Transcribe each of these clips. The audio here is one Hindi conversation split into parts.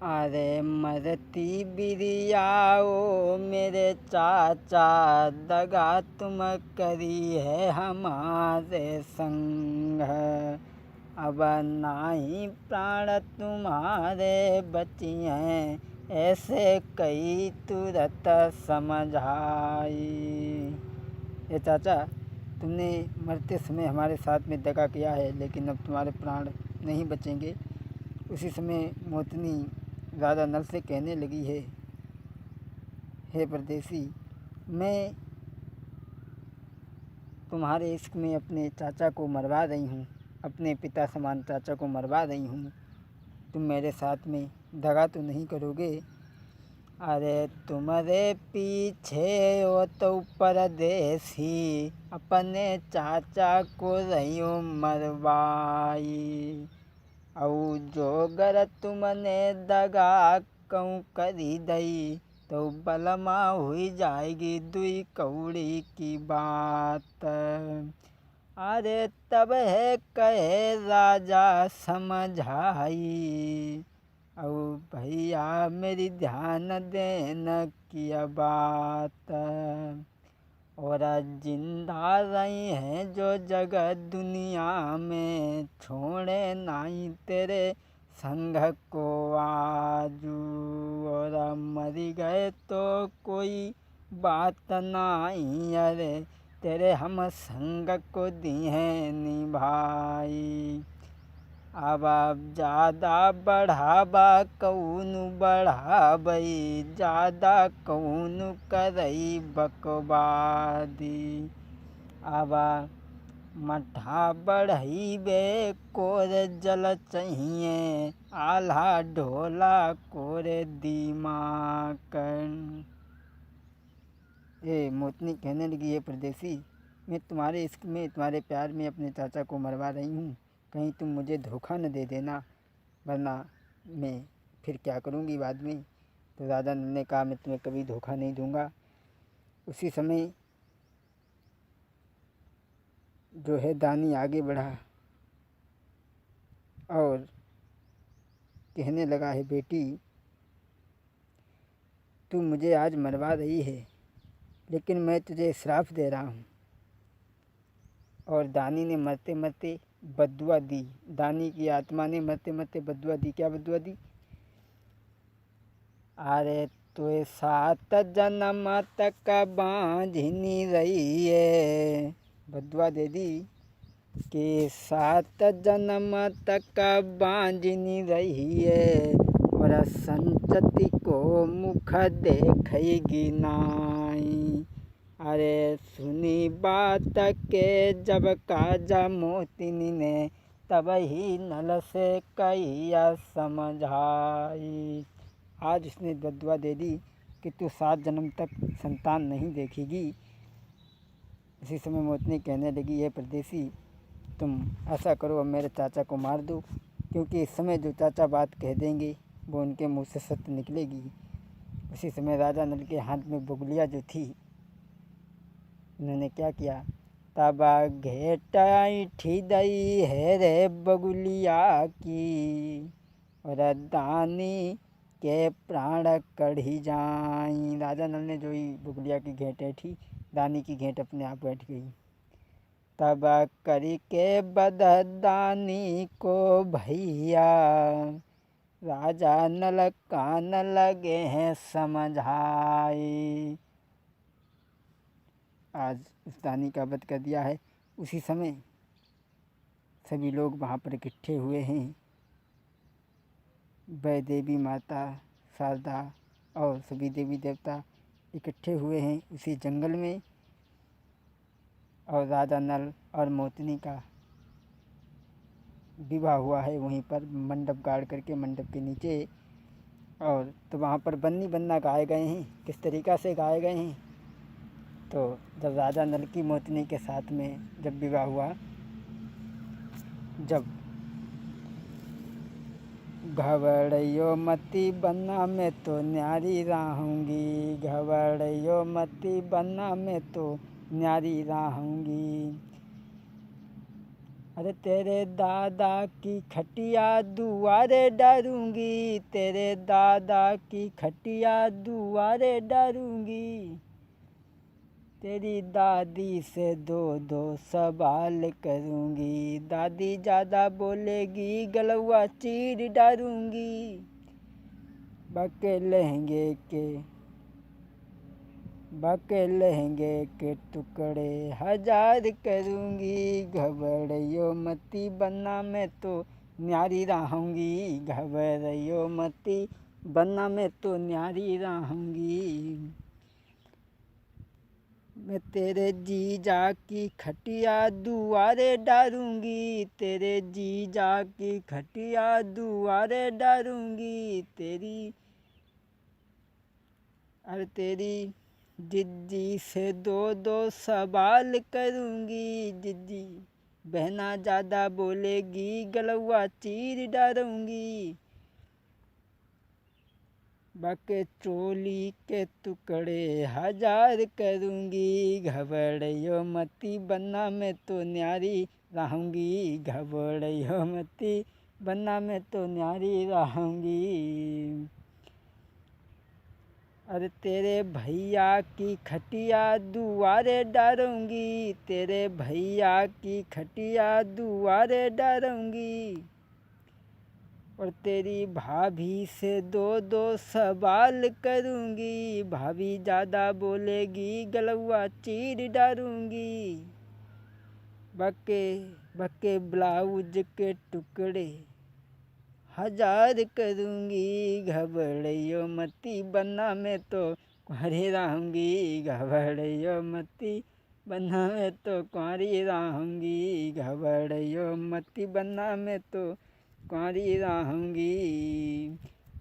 अरे मरती बिरियाओ मेरे चाचा, दगा तुम करी है हमारे संग। अब नाही प्राण तुम्हारे बची हैं, ऐसे कई तुरत समझाई। ये चाचा, तुमने मरते समय हमारे साथ में दगा किया है, लेकिन अब तुम्हारे प्राण नहीं बचेंगे। उसी समय मोतनी राजा नल से कहने लगी है, हे परदेसी, मैं तुम्हारे इश्क में अपने चाचा को मरवा रही हूँ, अपने पिता समान चाचा को मरवा रही हूँ। तुम मेरे साथ में दगा तो नहीं करोगे? अरे तुम्हारे पीछे वो तो परदेसी, अपने चाचा को रही हूँ मरवाई। औ जोगर तुमने दगा कहूँ करी दई, तो बलमा हुई जाएगी दुई कौड़ी की बात। अरे तब है कहे राजा समझाई, औ भैया मेरी ध्यान देना किया बात। और जिंदा रही हैं जो जगह दुनिया में, छोड़े नहीं तेरे संग को आजू। और मरी गए तो कोई बात नहीं, अरे तेरे हम संग को दी हैं निभाई। अब ज़्यादा बढ़ावा कौन बढ़ाबई, ज़्यादा कौन करई बकवादी। अब मठा बढ़ई बे कोर जल चाहिए, आल्हा ढोला कोरे दिमाग। ये मोतनी कहने लगी, है परदेसी, मैं तुम्हारे इश्क में, तुम्हारे प्यार में अपने चाचा को मरवा रही हूँ। कहीं तुम मुझे धोखा न दे देना, वरना मैं फिर क्या करूँगी बाद में। तो राजा नल ने कहा, मैं तुम्हें कभी धोखा नहीं दूँगा। उसी समय जो है दानी आगे बढ़ा और कहने लगा है, बेटी तू मुझे आज मरवा रही है, लेकिन मैं तुझे श्राप दे रहा हूँ। और दानी ने मरते मरते बद्दुआ दी। दानी की आत्मा ने मरते मरते बद्दुआ दी। क्या बद्दुआ दी? अरे तो 7 जन्म तक बांझनी रही है। बद्दुआ दे दी कि 7 जन्म तक बांझनी रही है, और संतति को मुख देखेगी नाई। अरे सुनी बात के जब काजा मोतिनी ने, तब ही नल से कहिया समझाई। आज उसने बद्दुआ दे दी कि तू 7 जन्म तक संतान नहीं देखेगी। इसी समय मोतनी कहने लगी, है परदेसी, तुम ऐसा करो, अब मेरे चाचा को मार दो, क्योंकि इस समय जो चाचा बात कह देंगे वो उनके मुँह से सत्य निकलेगी। उसी समय राजा नल के हाथ में बगुलिया जो थी, उन्होंने क्या किया, तबा घेटाई ठिदई है रे बगुलिया की, और दानी के प्राण कढ़ी जाई। राजा नल ने जो ही बगुलिया की घेंट ऐठी, दानी की घेंट अपने आप बैठ गई। तब करी के बद दानी को भैया, राजा नल कान लगे हैं समझाई। आज उस दानी का वध कर दिया है। उसी समय सभी लोग वहाँ पर इकट्ठे हुए हैं। वै देवी माता शारदा और सभी देवी देवता इकट्ठे हुए हैं उसी जंगल में। और राजा नल और मोतनी का विवाह हुआ है वहीं पर, मंडप गाड़ करके, मंडप के नीचे। और तो वहाँ पर बन्नी बन्ना गाए गए हैं। किस तरीक़ा से गाए गए हैं? तो जब राजा नल की मोतनी के साथ में जब विवाह हुआ, जब घबड़ियो मती बन्ना में तो न्यारी रहूँगी, घबड़ियो मती बन्ना में तो न्यारी रहूँगी। अरे तेरे दादा की खटिया दुआरे डालूंगी, तेरे दादा की खटिया दुआरे डालूंगी, तेरी दादी से दो दो सवाल करूंगी, दादी ज़्यादा बोलेगी गलवा चीर डालूंगी, बाके लहंगे के टुकड़े हजार करूंगी, घबराइयो मती बनना मैं तो न्यारी रहूंगी, घबराइयो मती बनना मैं तो न्यारी रहूंगी, मैं तेरे जीजा की खटिया दुआरे डालूंगी, तेरे जीजा की खटिया दुआरे डालूंगी, तेरी जिज्जी से दो दो सवाल करूंगी, जिज्जी बहना ज़्यादा बोलेगी गलवा चीर डालूंगी, बाके चोली के टुकड़े हजार करूंगी, घबराइयो मती बनना मैं तो न्यारी रहूंगी, घबराइयो मती बनना मैं तो न्यारी रहूंगी, अरे तेरे भैया की खटिया दुआरे डालूंगी, तेरे भैया की खटिया दुआरे डालूंगी, और तेरी भाभी से दो दो सवाल करूंगी, भाभी ज़्यादा बोलेगी गलवा चीर डालूंगी, बके बके ब्लाउज के टुकड़े हजार करूंगी, घबराइयो मती बनना मैं तो कुंवारी रहूंगी, घबराइयो मती बनना मैं तो कुंवारी रहूंगी, घबराइयो मती बनना मैं तो कुंवारी रहूंगी,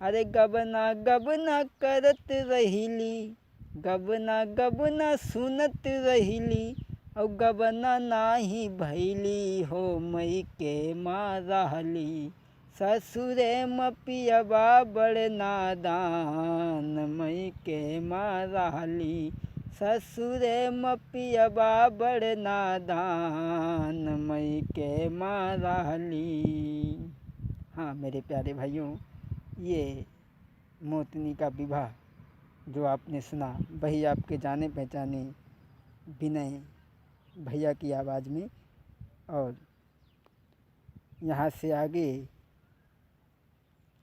अरे गबना गबना करत रहीली, गबना गबना सुनत रहीली, और गबना नाही भैली हो मई के मारहली, ससुरे मपियबा बड़ नादान मई के मारहली, ससुरे मपियबा बड़ नादान मई के मारहली। हाँ मेरे प्यारे भाइयों, ये मोतनी का विवाह जो आपने सुना वही आपके जाने पहचाने विनय भैया की आवाज़ में, और यहाँ से आगे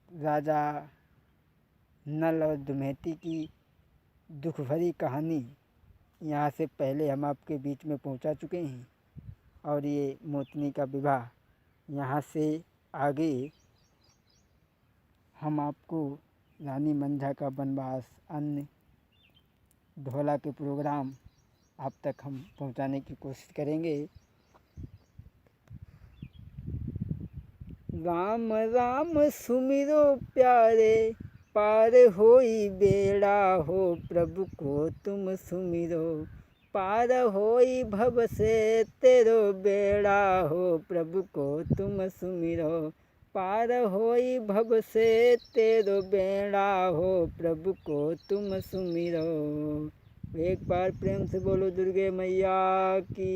राजा नल और दमयंती की दुख भरी कहानी यहाँ से पहले हम आपके बीच में पहुँचा चुके हैं, और ये मोतनी का विवाह यहाँ से आगे हम आपको रानी मंझा का वनवास अन्य ढोला के प्रोग्राम आप तक हम पहुँचाने की कोशिश करेंगे। राम राम सुमिरो प्यारे, पार होई बेड़ा हो, प्रभु को तुम सुमिरो, पार होई भव से तेरो बेड़ा हो, प्रभु को तुम सुमिरो, पार होई भव से तेरो बेड़ा हो, प्रभु को तुम सुमिरो। एक बार प्रेम से बोलो दुर्गे मैया की।